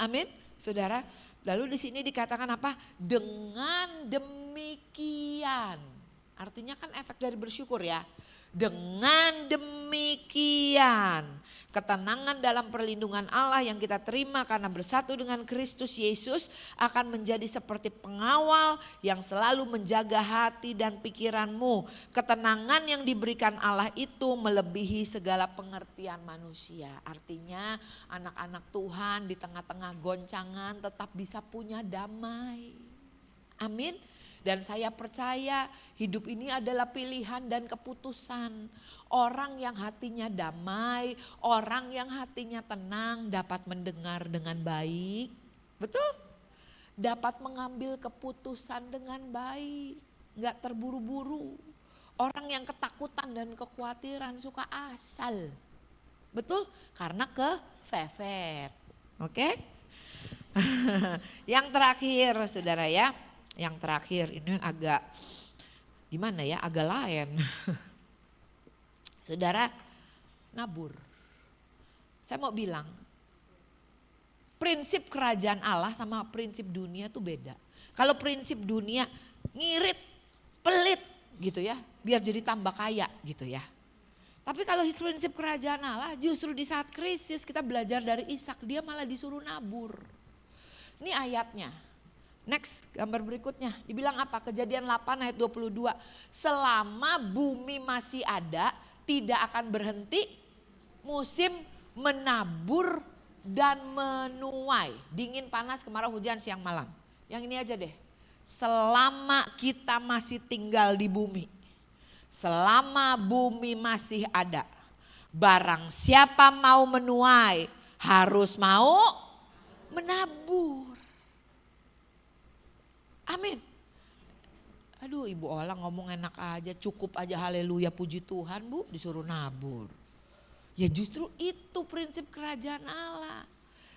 Amin saudara. Lalu di sini dikatakan apa? Dengan demikian. Artinya kan efek dari bersyukur ya. Dengan demikian ketenangan dalam perlindungan Allah yang kita terima karena bersatu dengan Kristus Yesus akan menjadi seperti pengawal yang selalu menjaga hati dan pikiranmu. Ketenangan yang diberikan Allah itu melebihi segala pengertian manusia. Artinya anak-anak Tuhan di tengah-tengah goncangan tetap bisa punya damai. Amin. Dan saya percaya hidup ini adalah pilihan dan keputusan. Orang yang hatinya damai, orang yang hatinya tenang dapat mendengar dengan baik. Betul? Dapat mengambil keputusan dengan baik. Gak terburu-buru. Orang yang ketakutan dan kekhawatiran suka asal. Betul? Karena kefefet. Oke? Yang terakhir saudara ya. Yang terakhir ini agak gimana ya, agak lain. Saudara, nabur. Saya mau bilang, prinsip kerajaan Allah sama prinsip dunia tuh beda. Kalau prinsip dunia ngirit, pelit gitu ya, biar jadi tambah kaya gitu ya. Tapi kalau prinsip kerajaan Allah justru di saat krisis kita belajar dari Ishak, dia malah disuruh nabur. Ini ayatnya. Next, gambar berikutnya. Dibilang apa? Kejadian 8 ayat 22. Selama bumi masih ada, tidak akan berhenti musim menabur dan menuai. Dingin, panas, kemarau, hujan, siang, malam. Yang ini aja deh. Selama kita masih tinggal di bumi. Selama bumi masih ada. Barang siapa mau menuai, harus mau menabur. Amin. Aduh Ibu Ola ngomong enak aja, cukup aja haleluya puji Tuhan Bu, disuruh nabur. Ya justru itu prinsip kerajaan Allah.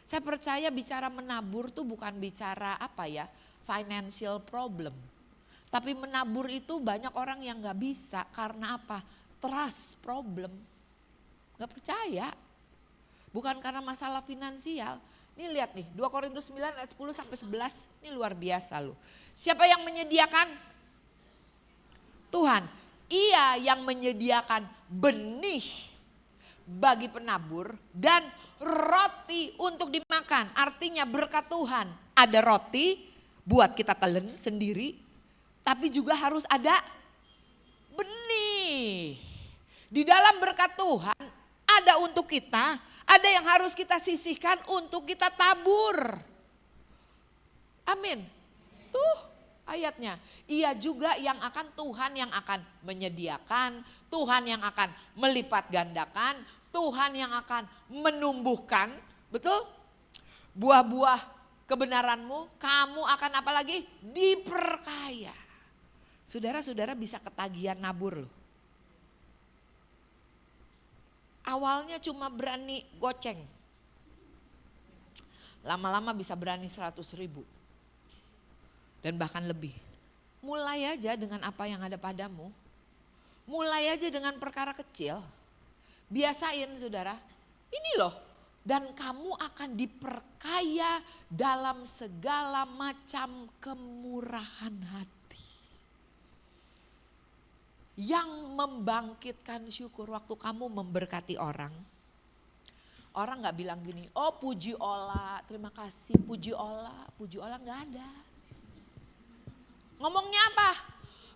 Saya percaya bicara menabur tuh bukan bicara apa ya, financial problem. Tapi menabur itu banyak orang yang gak bisa karena apa? Trust problem. Gak percaya. Bukan karena masalah finansial. Ini lihat nih 2 Korintus 9 ayat 10 sampai 11, ini luar biasa loh. Siapa yang menyediakan? Tuhan. Ia yang menyediakan benih bagi penabur dan roti untuk dimakan. Artinya berkat Tuhan ada roti buat kita telan sendiri, tapi juga harus ada benih. Di dalam berkat Tuhan ada untuk kita, ada yang harus kita sisihkan untuk kita tabur. Amin. Tuh ayatnya. Ia juga yang akan Tuhan yang akan menyediakan, Tuhan yang akan melipat gandakan, Tuhan yang akan menumbuhkan. Betul? Buah-buah kebenaranmu, kamu akan apa lagi? Diperkaya. Saudara-saudara bisa ketagihan nabur loh. Awalnya cuma berani goceng. Lama-lama bisa berani 100.000 dan bahkan lebih. Mulai aja dengan apa yang ada padamu. Mulai aja dengan perkara kecil. Biasain saudara, ini loh. Dan kamu akan diperkaya dalam segala macam kemurahan hati. Yang membangkitkan syukur waktu kamu memberkati orang. Orang gak bilang gini, oh puji Ola, terima kasih puji Ola gak ada. Ngomongnya apa?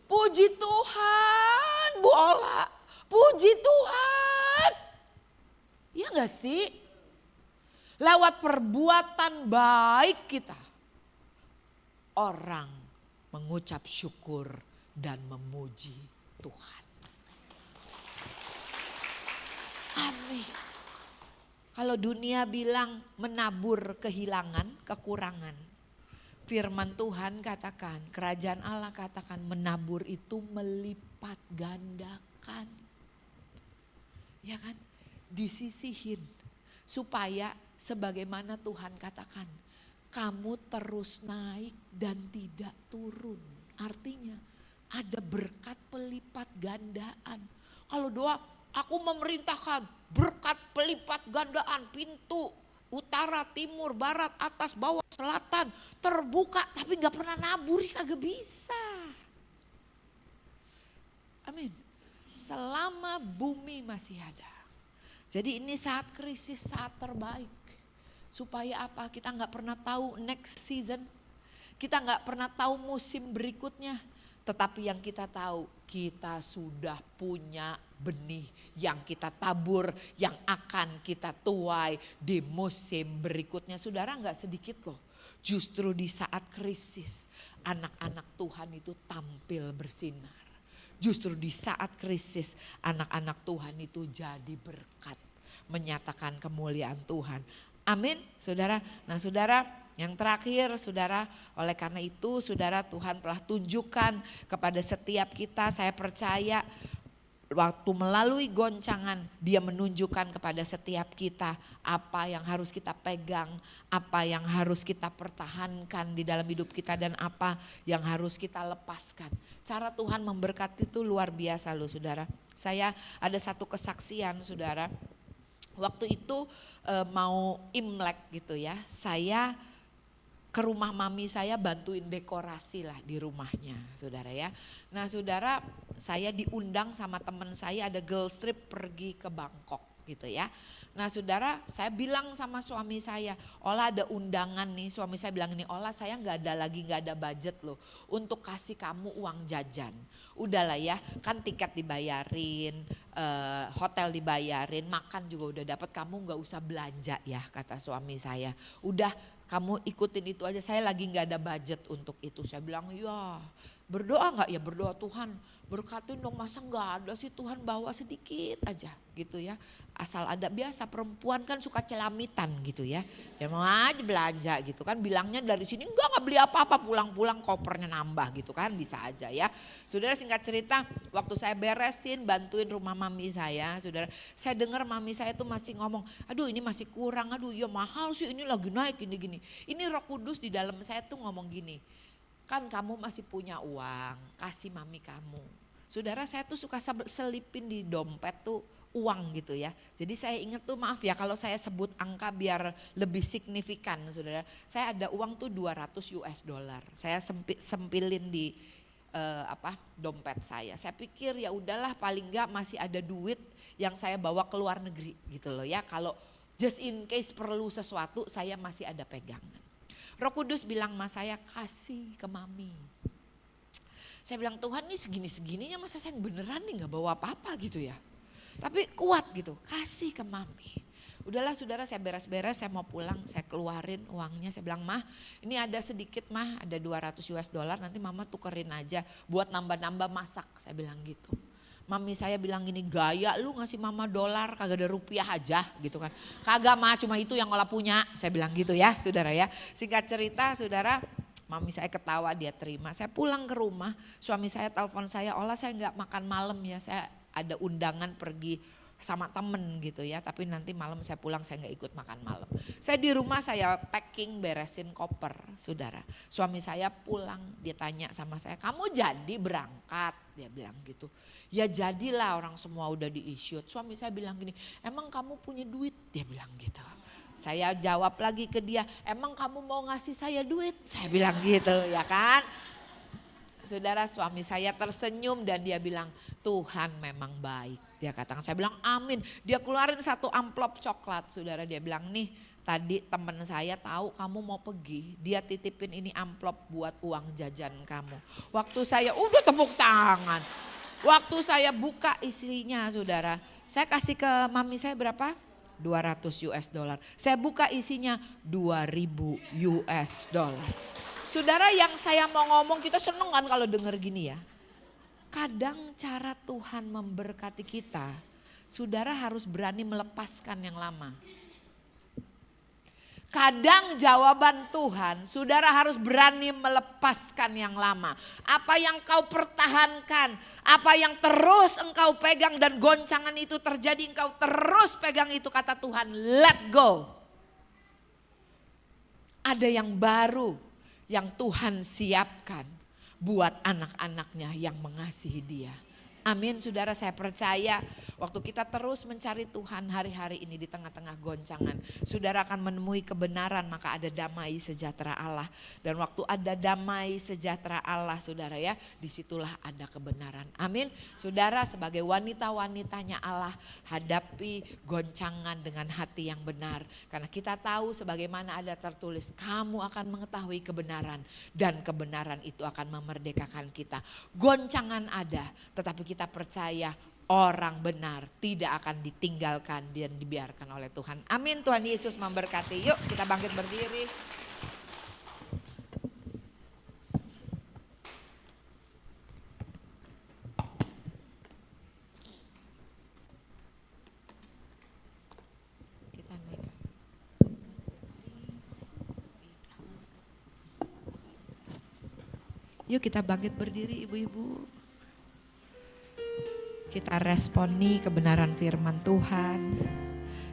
Puji Tuhan Bu Ola, puji Tuhan. Iya gak sih? Lewat perbuatan baik kita, orang mengucap syukur dan memuji Tuhan. Amin. Kalau dunia bilang menabur kehilangan, kekurangan. Firman Tuhan katakan, kerajaan Allah katakan menabur itu melipat gandakan. Ya kan? Disisihin supaya sebagaimana Tuhan katakan, kamu terus naik dan tidak turun. Artinya ada berkat pelipat gandaan. Kalau doa, aku memerintahkan berkat pelipat gandaan, pintu utara, timur, barat, atas, bawah, selatan terbuka, tapi gak pernah naburi, kagak bisa. Amin. Selama bumi masih ada. Jadi ini saat krisis, saat terbaik. Supaya apa? Kita gak pernah tahu next season. Kita gak pernah tahu musim berikutnya. Tetapi yang kita tahu, kita sudah punya benih yang kita tabur, yang akan kita tuai di musim berikutnya. Saudara, gak sedikit loh. Justru di saat krisis, anak-anak Tuhan itu tampil bersinar. Justru di saat krisis, anak-anak Tuhan itu jadi berkat. Menyatakan kemuliaan Tuhan. Amin, saudara. Nah saudara, yang terakhir saudara, oleh karena itu saudara, Tuhan telah tunjukkan kepada setiap kita, saya percaya waktu melalui goncangan dia menunjukkan kepada setiap kita apa yang harus kita pegang, apa yang harus kita pertahankan di dalam hidup kita dan apa yang harus kita lepaskan. Cara Tuhan memberkati itu luar biasa loh saudara. Saya ada satu kesaksian saudara, waktu itu mau Imlek gitu ya, saya ke rumah mami saya bantuin dekorasi lah di rumahnya saudara ya. Nah saudara, saya diundang sama teman saya, ada girls trip pergi ke Bangkok gitu ya. Nah saudara, saya bilang sama suami saya, Ola ada undangan nih. Suami saya bilang ini, Ola saya gak ada budget loh untuk kasih kamu uang jajan. Udahlah ya, kan tiket dibayarin, hotel dibayarin, makan juga udah dapat, kamu gak usah belanja ya, kata suami saya. Udah kamu ikutin itu aja, saya lagi gak ada budget untuk itu. Saya bilang ya berdoa gak ya, berdoa Tuhan berkatin dong, masa gak ada sih, Tuhan bawa sedikit aja gitu ya. Asal ada, biasa perempuan kan suka celamitan gitu ya. Ya mau aja belanja gitu kan, bilangnya dari sini enggak beli apa-apa, pulang-pulang kopernya nambah gitu kan, bisa aja ya. Saudara, singkat cerita, waktu saya beresin bantuin rumah mami saya, saudara, saya dengar mami saya tuh masih ngomong, aduh ini masih kurang, aduh iya mahal sih, ini lagi naik gini-gini. Ini Roh Kudus di dalam saya tuh ngomong gini, kan kamu masih punya uang, kasih mami kamu. Saudara, saya tuh suka selipin di dompet tuh uang gitu ya. Jadi saya ingat tuh, maaf ya kalau saya sebut angka biar lebih signifikan saudara. Saya ada uang tuh 200 US dollar. Saya sempilin di dompet saya. Saya pikir ya udahlah, paling enggak masih ada duit yang saya bawa ke luar negeri gitu loh ya. Kalau just in case perlu sesuatu, saya masih ada pegangan. Roh Kudus bilang sama saya, kasih ke mami. Saya bilang, Tuhan ini segini-segininya masa saya beneran nih gak bawa apa-apa gitu ya. Tapi kuat gitu, kasih ke mami. Udahlah saudara, saya beres-beres, saya mau pulang, saya keluarin uangnya. Saya bilang, Mah ini ada sedikit mah, ada 200 US dollar, nanti mama tukerin aja buat nambah-nambah masak. Saya bilang gitu. Mami saya bilang gini, gaya lu ngasih mama dolar, kagak ada rupiah aja gitu kan. Kagak mah, cuma itu yang olah punya, saya bilang gitu ya saudara ya. Singkat cerita saudara, mami saya ketawa, dia terima. Saya pulang ke rumah, suami saya telepon saya, Ola saya gak makan malam ya, saya ada undangan pergi sama temen gitu ya, tapi nanti malam saya pulang saya nggak ikut makan malam. Saya di rumah saya packing beresin koper, saudara. Suami saya pulang, dia tanya sama saya, kamu jadi berangkat? Dia bilang gitu. Ya jadilah, orang semua udah di-issued. Suami saya bilang gini, emang kamu punya duit? Dia bilang gitu. Saya jawab lagi ke dia, emang kamu mau ngasih saya duit? Saya bilang gitu ya kan. Saudara, suami saya tersenyum dan dia bilang, Tuhan memang baik. Dia katakan, saya bilang amin. Dia keluarin satu amplop coklat, saudara. Dia bilang, nih tadi teman saya tahu kamu mau pergi, dia titipin ini amplop buat uang jajan kamu. Waktu saya udah tepuk tangan. Waktu saya buka isinya, saudara, saya kasih ke mami saya berapa? 200 US dollar. Saya buka isinya 2000 US dollar. Saudara, yang saya mau ngomong, kita seneng kan kalau denger gini ya. Kadang cara Tuhan memberkati kita, saudara harus berani melepaskan yang lama. Kadang jawaban Tuhan, saudara harus berani melepaskan yang lama. Apa yang kau pertahankan, apa yang terus engkau pegang dan goncangan itu terjadi, engkau terus pegang itu, kata Tuhan, let go. Ada yang baru yang Tuhan siapkan buat anak-anaknya yang mengasihi dia. Amin, saudara, saya percaya waktu kita terus mencari Tuhan hari-hari ini di tengah-tengah goncangan, saudara akan menemui kebenaran, maka ada damai sejahtera Allah. Dan waktu ada damai sejahtera Allah, saudara ya, disitulah ada kebenaran. Amin, saudara, sebagai wanita-wanitanya Allah, hadapi goncangan dengan hati yang benar. Karena kita tahu sebagaimana ada tertulis, kamu akan mengetahui kebenaran dan kebenaran itu akan memerdekakan kita. Goncangan ada, tetapi kita percaya orang benar tidak akan ditinggalkan dan dibiarkan oleh Tuhan. Amin, Tuhan Yesus memberkati. Yuk kita bangkit berdiri. Kita naik. Yuk kita bangkit berdiri, ibu-ibu. Kita responi kebenaran firman Tuhan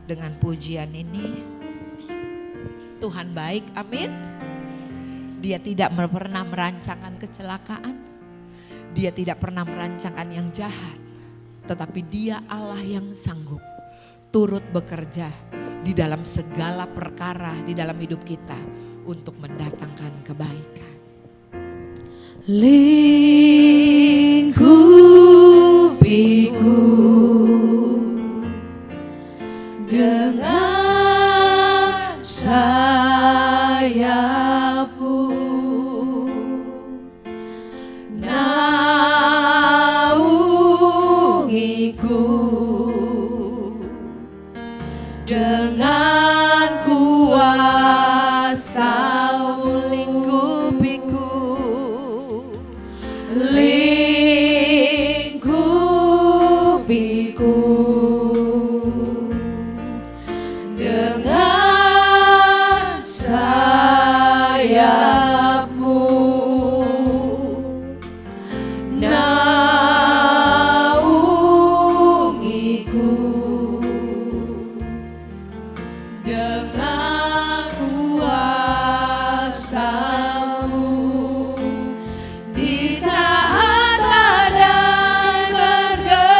dengan pujian ini. Tuhan baik, amin. Dia tidak pernah merancangkan kecelakaan. Dia tidak pernah merancangkan yang jahat. Tetapi dia Allah yang sanggup turut bekerja di dalam segala perkara di dalam hidup kita untuk mendatangkan kebaikan. Lingkupiku dengan sayapmu, naungiku dengan kuasa-Mu. Lingkupiku dengan sayap-Mu, naungiku dengan kuasa-Mu. Di saat badai bergelora,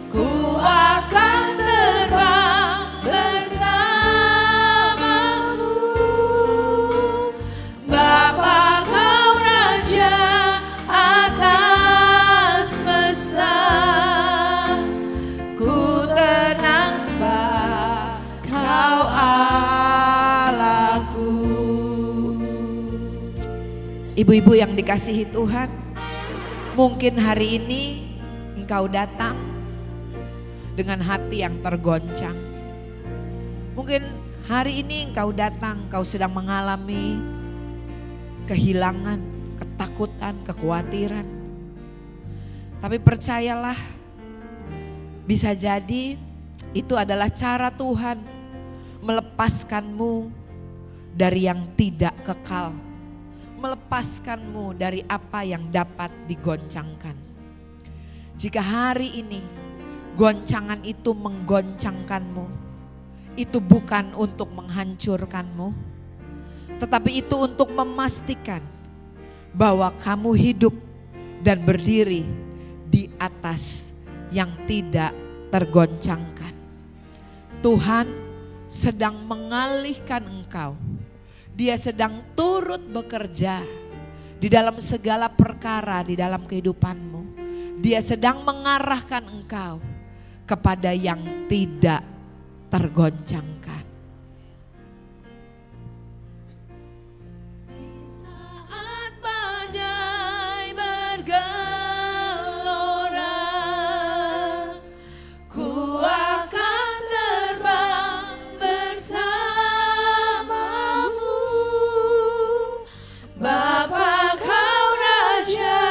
ku akan terbang bersama-Mu. Bapa, Kau Raja atas semesta, ku tenang sebab Kau Allahku. Ibu-ibu yang dikasihi Tuhan, mungkin hari ini engkau datang dengan hati yang tergoncang. Mungkin hari ini engkau datang, engkau sedang mengalami kehilangan, ketakutan, kekhawatiran. Tapi percayalah, bisa jadi itu adalah cara Tuhan melepaskanmu dari yang tidak kekal. Melepaskanmu dari apa yang dapat digoncangkan. Jika hari ini goncangan itu menggoncangkanmu, itu bukan untuk menghancurkanmu, tetapi itu untuk memastikan bahwa kamu hidup dan berdiri di atas yang tidak tergoncangkan. Tuhan sedang mengalihkan engkau. Dia sedang turut bekerja di dalam segala perkara di dalam kehidupanmu. Dia sedang mengarahkan engkau kepada yang tidak tergoncangkan. Saat badai bergelora, ku akan terbang bersamamu. Bapa kau raja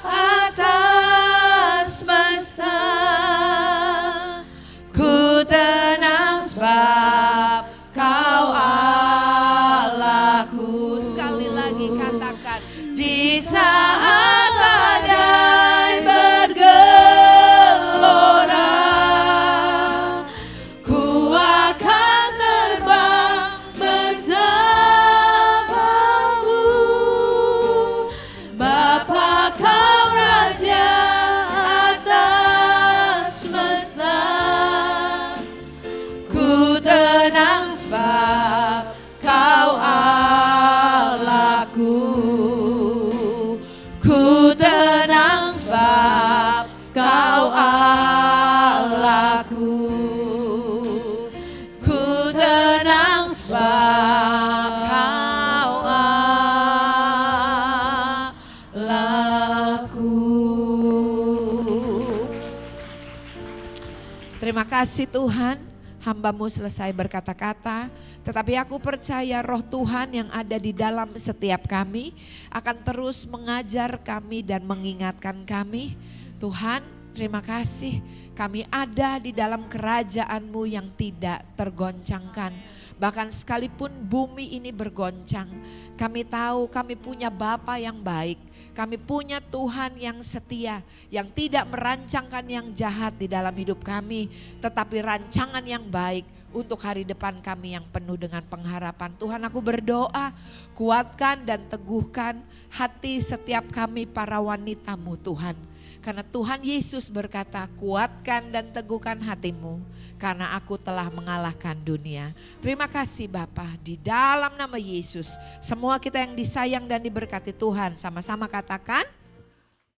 atas semesta, ku tenang sebab kau Allahku. Sekali lagi katakan, di saat badai bergelora, ku akan terbang bersamamu. Bapa kau raja atas semesta, ku tenang sebab kau Allahku. Ku tenang sebab kau Allahku. Ku tenang sebab kau Allahku. Terima kasih Tuhan, hamba-Mu selesai berkata-kata, tetapi aku percaya roh Tuhan yang ada di dalam setiap kami akan terus mengajar kami dan mengingatkan kami. Tuhan, terima kasih kami ada di dalam kerajaan-Mu yang tidak tergoncangkan. Bahkan sekalipun bumi ini bergoncang, kami tahu kami punya Bapa yang baik. Kami punya Tuhan yang setia, yang tidak merancangkan yang jahat di dalam hidup kami, tetapi rancangan yang baik untuk hari depan kami yang penuh dengan pengharapan. Tuhan, aku berdoa, kuatkan dan teguhkan hati setiap kami para wanita-Mu Tuhan. Karena Tuhan Yesus berkata, kuatkan dan teguhkan hatimu, karena aku telah mengalahkan dunia. Terima kasih Bapa, di dalam nama Yesus, semua kita yang disayang dan diberkati Tuhan, sama-sama katakan